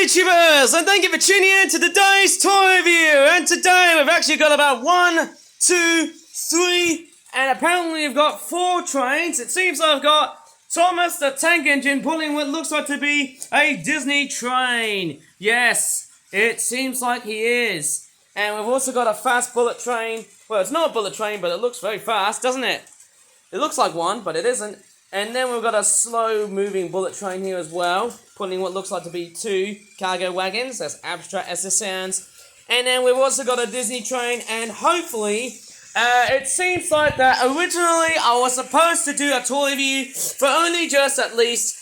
YouTubers, and thank you for tuning in to today's toy review. And today we've actually got about 1, 2, 3, and apparently we've got 4 trains. It seems I've got Thomas the Tank Engine pulling what looks like to be a Disney train. Yes, it seems like he is. And we've also got a fast bullet train. Well, it's not a bullet train, but it looks very fast, doesn't it? It looks like one, but it isn't. And then we've got a slow-moving bullet train here as well, pulling what looks like to be 2 cargo wagons, as abstract as it sounds. And then we've also got a Disney train, and hopefully, it seems like that originally I was supposed to do a toy review for only just at least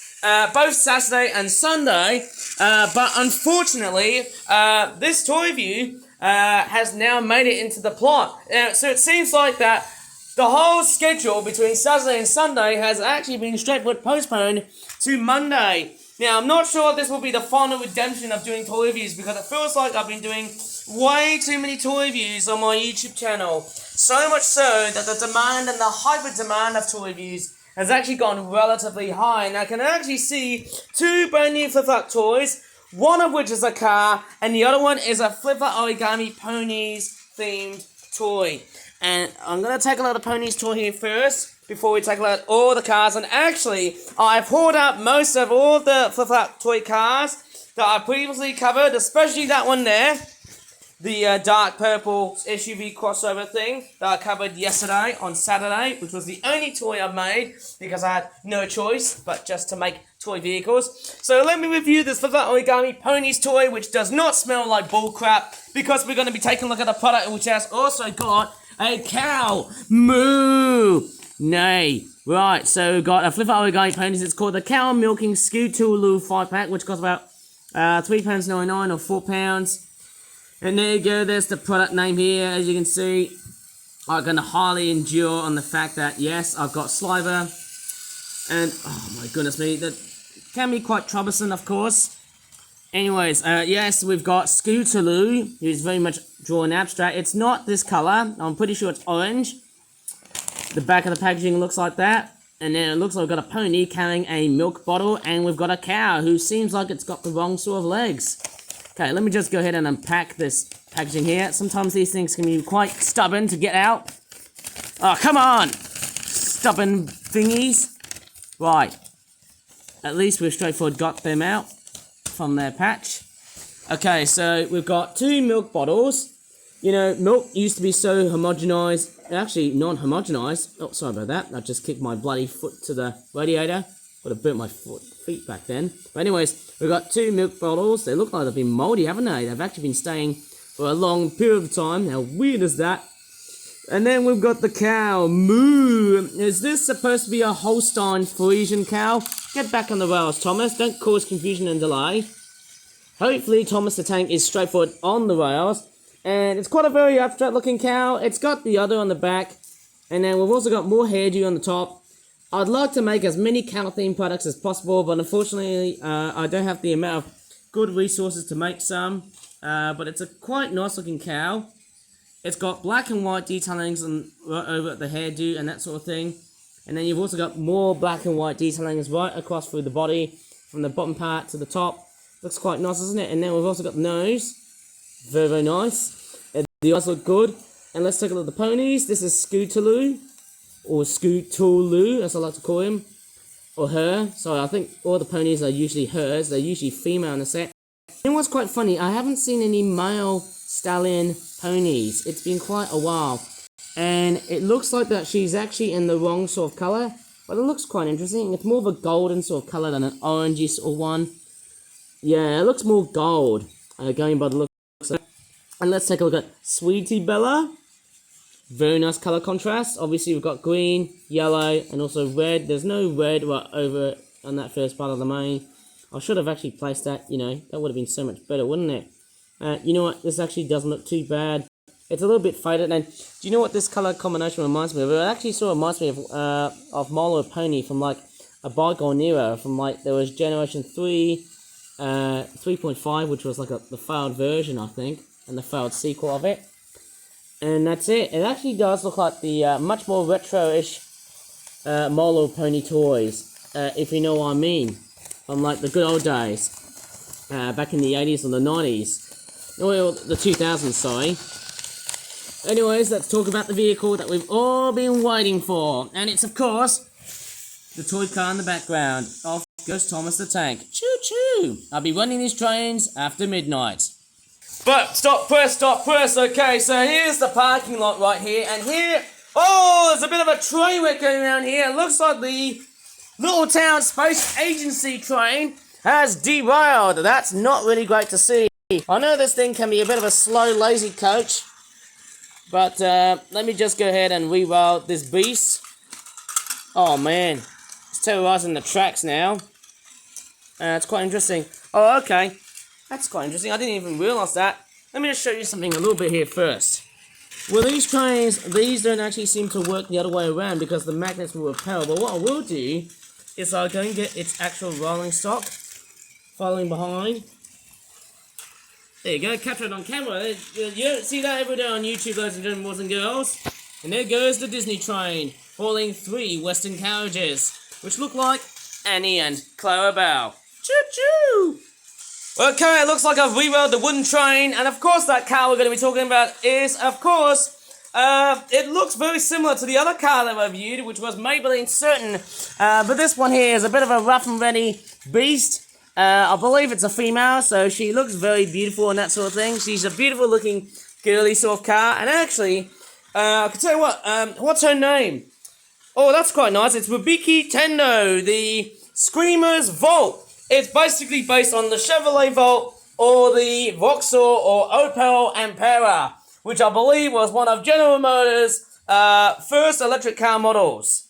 both Saturday and Sunday, but unfortunately, this toy review has now made it into the plot. So it seems like that the whole schedule between Saturday and Sunday has actually been straightforward postponed to Monday. Now, I'm not sure if this will be the final redemption of doing toy reviews, because it feels like I've been doing way too many toy reviews on my YouTube channel. So much so that the demand and the hyper demand of toy reviews has actually gone relatively high. And I can actually see 2 brand new flip-flop toys, one of which is a car, and the other one is a flip-flop origami ponies themed toy. And I'm going to take a look at the ponies toy here first, before we take a look at all the cars. And actually, I've pulled out most of all the flip-flop toy cars that I previously covered, especially that one there. The dark purple SUV crossover thing that I covered yesterday on Saturday, which was the only toy I made because I had no choice but just to make toy vehicles. So let me review this flip-flop origami ponies toy, which does not smell like bullcrap, because we're going to be taking a look at the product, which has also got a cow. Moo! Nay. Right, so we've got a flip-flop origami ponies. It's called the Cow Milking SCOOT-TOOLE-LOO 5-pack, which costs about £3.99 or £4. And there you go, there's the product name here. As you can see, I'm going to highly endure on the fact that, yes, I've got saliva. And, oh my goodness me, that can be quite troublesome, of course. Anyways, yes, we've got SCOOT-TOOLE-LOO, who's very much drawn abstract. It's not this color. I'm pretty sure it's orange. The back of the packaging looks like that. And then it looks like we've got a pony carrying a milk bottle. And we've got a cow who seems like it's got the wrong sort of legs. Okay, let me just go ahead and unpack this packaging here. Sometimes these things can be quite stubborn to get out. Oh, come on! Stubborn thingies. Right. At least we've straightforward got them out from their patch. Okay, so we've got 2 milk bottles. You know, milk used to be so homogenized, actually non-homogenized. Oh, sorry about that. I just kicked my bloody foot to the radiator. Would have burnt my feet back then. But anyways, we've got 2 milk bottles. They look like they've been moldy, haven't they? They've actually been staying for a long period of time. How weird is that? And then we've got the cow. Moo! Is this supposed to be a Holstein Friesian cow? Get back on the rails, Thomas. Don't cause confusion and delay. Hopefully, Thomas the Tank is straightforward on the rails. And it's quite a very abstract looking cow. It's got the other on the back. And then we've also got more hairdo on the top. I'd like to make as many cow-themed products as possible, but unfortunately, I don't have the amount of good resources to make some. But it's a quite nice-looking cow. It's got black and white detailing right over at the hairdo and that sort of thing. And then you've also got more black and white detailing right across through the body, from the bottom part to the top. Looks quite nice, doesn't it? And then we've also got the nose. Very, very nice. And the eyes look good. And let's take a look at the ponies. This is SCOOT-TOOLE-LOO. Or SCOOT-TOOLE-LOO, as I like to call him, or her. So I think all the ponies are usually hers. They're usually female in the set. And what's quite funny, I haven't seen any male stallion ponies. It's been quite a while. And it looks like that she's actually in the wrong sort of colour. But it looks quite interesting. It's more of a golden sort of colour than an orangey sort of one. Yeah, it looks more gold, going by the looks of it. And let's take a look at Sweetie Bella. Very nice colour contrast. Obviously, we've got green, yellow, and also red. There's no red right over on that first part of the mane. I should have actually placed that, you know, that would have been so much better, wouldn't it? You know what, this actually doesn't look too bad. It's a little bit faded, and do you know what this colour combination reminds me of? It actually sort of reminds me of Milo Pony from, like, a bygone era, from, like, there was Generation 3, 3.5, which was, like, the failed version, I think, and the failed sequel of it. And that's it. It actually does look like the much more retro-ish Molo Pony toys, if you know what I mean, from like the good old days. back in the 80s or the 90s. Well, the 2000s, sorry. Anyways, let's talk about the vehicle that we've all been waiting for. And it's, of course, the toy car in the background. Off goes Thomas the Tank. Choo-choo! I'll be running these trains after midnight. But, stop press, okay, so here's the parking lot right here, and here, oh, there's a bit of a train wreck going around here. It looks like the Little Town Space Agency train has derailed. That's not really great to see. I know this thing can be a bit of a slow, lazy coach, but let me just go ahead and reroute this beast. Oh man, it's terrorizing the tracks now. It's quite interesting. Oh, okay. That's quite interesting. I didn't even realize that. Let me just show you something a little bit here first. Well, these trains, these don't actually seem to work the other way around because the magnets will repel. But what I will do is I'll go and get its actual rolling stock, following behind. There you go, capture it on camera. You don't see that every day on YouTube, ladies and gentlemen, boys and girls. And there goes the Disney train, hauling 3 Western carriages, which look like Annie and Clara Bow. Choo-choo! Okay, it looks like I've rerolled the wooden train, and of course that car we're going to be talking about is, of course, it looks very similar to the other car that I reviewed, which was Maybelline Certainty, but this one here is a bit of a rough and ready beast. I believe it's a female, so she looks very beautiful and that sort of thing. She's a beautiful looking, girly sort of car, and actually, I can tell you what, what's her name? Oh, that's quite nice. It's Rubiki Tendo, the SKREEMERZ VOLT. It's basically based on the Chevrolet Volt or the Vauxhall or Opel Ampera, which I believe was one of General Motors' first electric car models.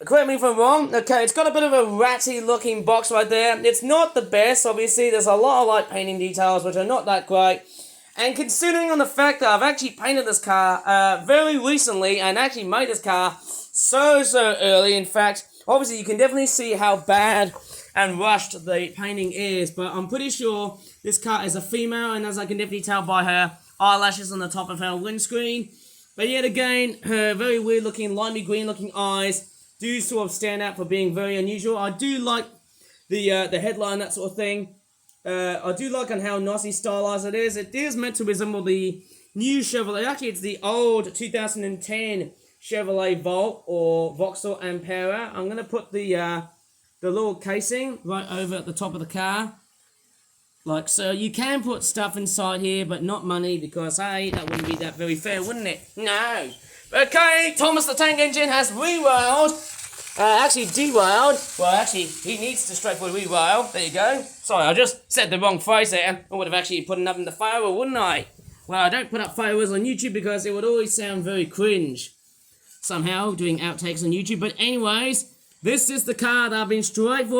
Correct me if I'm wrong. Okay, it's got a bit of a ratty looking box right there. It's not the best, obviously. There's a lot of light painting details which are not that great. And considering on the fact that I've actually painted this car very recently and actually made this car so early, in fact, obviously you can definitely see how bad and rushed the painting is, but I'm pretty sure this car is a female, and as I can definitely tell by her eyelashes on the top of her windscreen. But yet again, her very weird looking, limey green looking eyes do sort of stand out for being very unusual. I do like the headline, that sort of thing. I do like on how nicely stylized it is. It is meant to resemble the new Chevrolet. Actually, it's the old 2010 Chevrolet Volt or Vauxhall Ampera. I'm going to put the little casing right over at the top of the car, like so. You can put stuff inside here, but not money, because hey, that wouldn't be that very fair, wouldn't it? No. Okay, Thomas the Tank Engine has rewound, actually derailed. Well, actually, he needs to straightforward rewound. There you go. Sorry, I just said the wrong phrase there. I would have actually put enough in the fire, wouldn't I? Well, I don't put up fireworks on YouTube because it would always sound very cringe somehow, doing outtakes on YouTube. But anyways, this is the car that I've been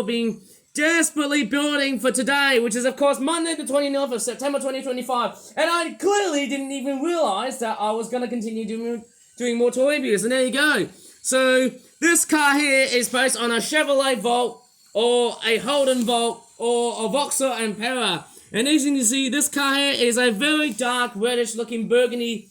been desperately building for today, which is, of course, Monday the 29th of September 2025. And I clearly didn't even realize that I was going to continue doing more toy reviews. And there you go. So, this car here is based on a Chevrolet Volt, or a Holden Volt, or a Vauxhall Ampera. And as you can see, this car here is a very dark, reddish-looking burgundy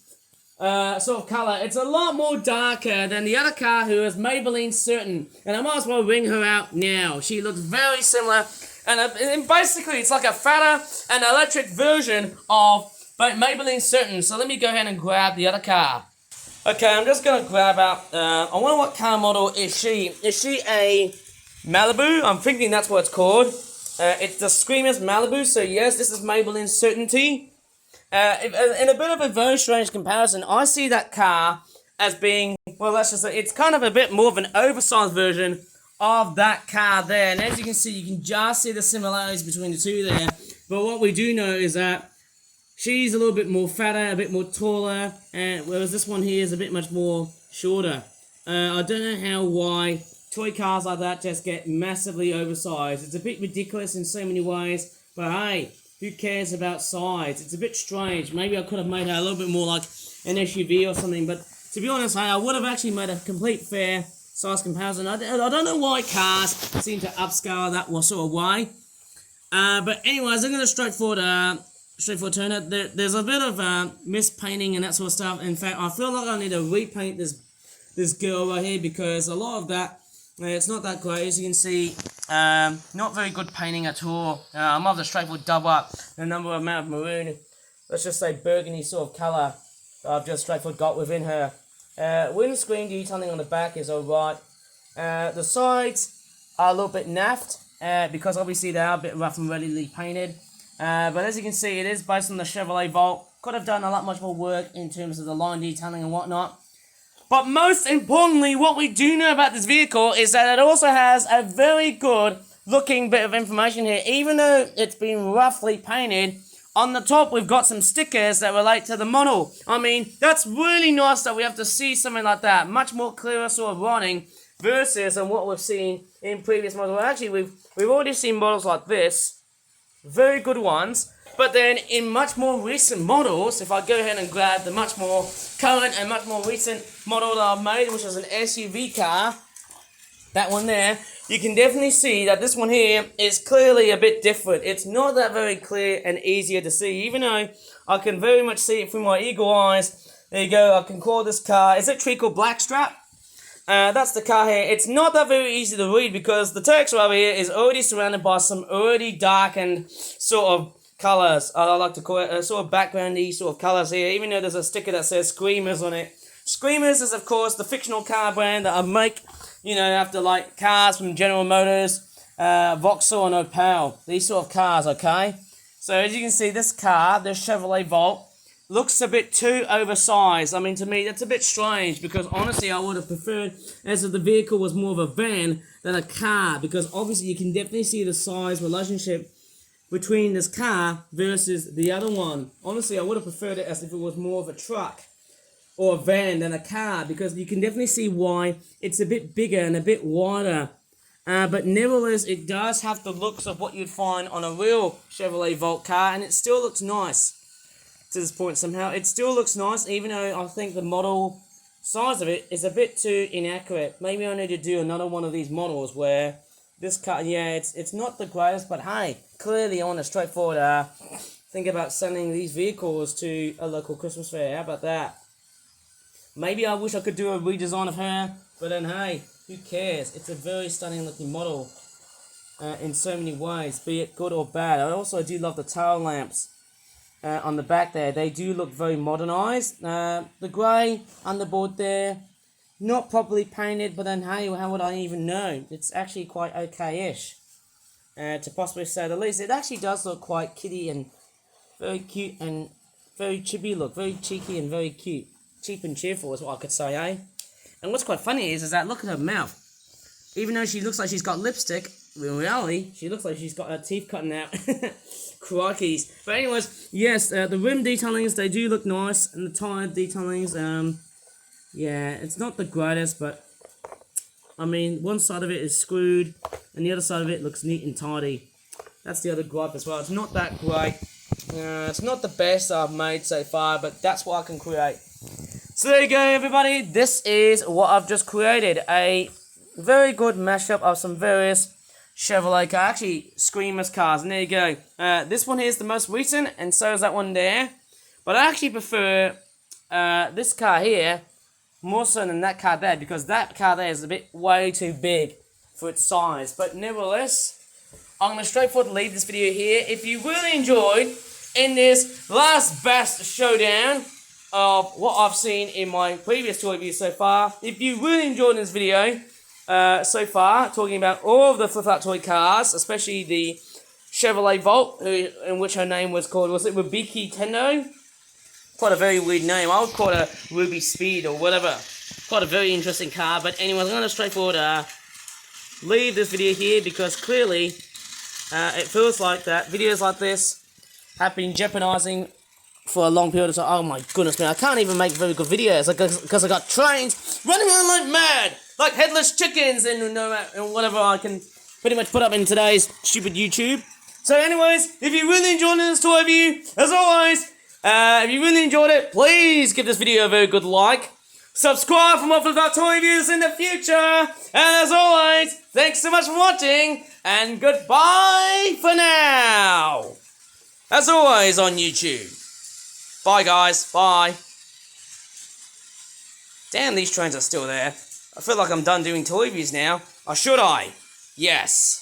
sort of colour. It's a lot more darker than the other car, who is Maybelline Certainty, and I might as well ring her out now. She looks very similar, and basically it's like a fatter and electric version of Maybelline Certainty. So let me go ahead and grab the other car. Okay, I'm just going to grab out, I wonder what car model is she? Is she a Malibu? I'm thinking that's what it's called. It's the SKREEMERZ Malibu, so yes, this is Maybelline Certainty. In a bit of a very strange comparison, I see that car as being, well, let's just say, it's kind of a bit more of an oversized version of that car there. And as you can see, you can just see the similarities between the two there. But what we do know is that she's a little bit more fatter, a bit more taller, whereas this one here is a bit much more shorter. I don't know why toy cars like that just get massively oversized. It's a bit ridiculous in so many ways, but hey, who cares about size? It's a bit strange. Maybe I could have made her a little bit more like an SUV or something, but to be honest, I would have actually made a complete fair size comparison. I don't know why cars seem to upscale that sort of way. But anyways, I'm going to straightforward turn it. There's a bit of mispainting and that sort of stuff. In fact, I feel like I need to repaint this girl right here, because a lot of that, it's not that great. As you can see, Not very good painting at all. I'm of the straightforward double up the number amount of maroon, let's just say burgundy sort of colour I've just straightforward got within her. Windscreen detailing on the back is alright. The sides are a little bit naffed because obviously they are a bit rough and readily painted. But as you can see, it is based on the Chevrolet Volt. Could have done a lot much more work in terms of the line detailing and whatnot. But most importantly, what we do know about this vehicle is that it also has a very good looking bit of information here. Even though it's been roughly painted, on the top we've got some stickers that relate to the model. I mean, that's really nice that we have to see something like that. Much more clearer sort of writing versus on what we've seen in previous models. Well, actually, we've already seen models like this. Very good ones. But then in much more recent models, if I go ahead and grab the much more current and much more recent model that I've made, which is an SUV car, that one there, you can definitely see that this one here is clearly a bit different. It's not that very clear and easier to see, even though I can very much see it through my eagle eyes. There you go, I can call this car, is it treacle blackstrap? That's the car here. It's not that very easy to read because the text over here is already surrounded by some already darkened sort of colours. I like to call it sort of backgroundy sort of colours here, even though there's a sticker that says SKREEMERZ on it. SKREEMERZ is of course the fictional car brand that I make, you know, after like cars from General Motors, Vauxhall and Opel. These sort of cars, okay? So as you can see, this car, this Chevrolet Volt, looks a bit too oversized. I mean, to me, that's a bit strange because honestly, I would have preferred as if the vehicle was more of a van than a car, because obviously you can definitely see the size relationship between this car versus the other one. Honestly, I would have preferred it as if it was more of a truck or a van than a car, because you can definitely see why it's a bit bigger and a bit wider. But nevertheless, it does have the looks of what you'd find on a real Chevrolet Volt car, and it still looks nice. To this point somehow, it still looks nice, even though I think the model size of it is a bit too inaccurate. Maybe I need to do another one of these models where this car, yeah, it's not the greatest, but hey, clearly I want a straightforward think about sending these vehicles to a local Christmas fair. How about that? Maybe I wish I could do a redesign of her, but then hey, who cares? It's a very stunning looking model in so many ways, be it good or bad. I also do love the tail lamps. On the back there, they do look very modernized. The grey underboard there, not properly painted, but then hey, how would I even know? It's actually quite okay-ish, to possibly say the least. It actually does look quite kitty and very cute and very chibi look, very cheeky and very cute. Cheap and cheerful is what I could say, eh? And what's quite funny is that look at her mouth. Even though she looks like she's got lipstick, in reality, she looks like she's got her teeth cutting out. Crikeys. But anyways, yes, the rim detailings, they do look nice, and the tyre detailings, yeah, it's not the greatest, but, I mean, one side of it is screwed, and the other side of it looks neat and tidy. That's the other gripe as well. It's not that great. It's not the best I've made so far, but that's what I can create. So there you go, everybody. This is what I've just created. A very good mashup of some various Chevrolet car, actually SKREEMERZ cars, and there you go. This one here is the most recent, and so is that one there. But I actually prefer this car here more so than that car there, because that car there is a bit way too big for its size. But nevertheless, I'm going to straightforward leave this video here. If you really enjoyed in this last best showdown of what I've seen in my previous toy reviews so far, if you really enjoyed this video so far, talking about all of the flip-out toy cars, especially the Chevrolet Volt, in which her name was called, was it Rubiki Tendo? Quite a very weird name. I would call it a Ruby Speed or whatever. Quite a very interesting car. But anyway, I'm going to straightforward leave this video here, because clearly it feels like that videos like this have been jeopardizing for a long period of time. Oh my goodness, man, I can't even make very good videos because I got trains running around like mad, like headless chickens, and whatever I can pretty much put up in today's stupid YouTube. So anyways, if you really enjoyed this toy review, as always, if you really enjoyed it, please give this video a very good like. Subscribe for more flip-out toy reviews in the future. And as always, thanks so much for watching, and goodbye for now. As always on YouTube. Bye guys, bye. Damn, these trains are still there. I feel like I'm done doing toy reviews now. Or should I? Yes.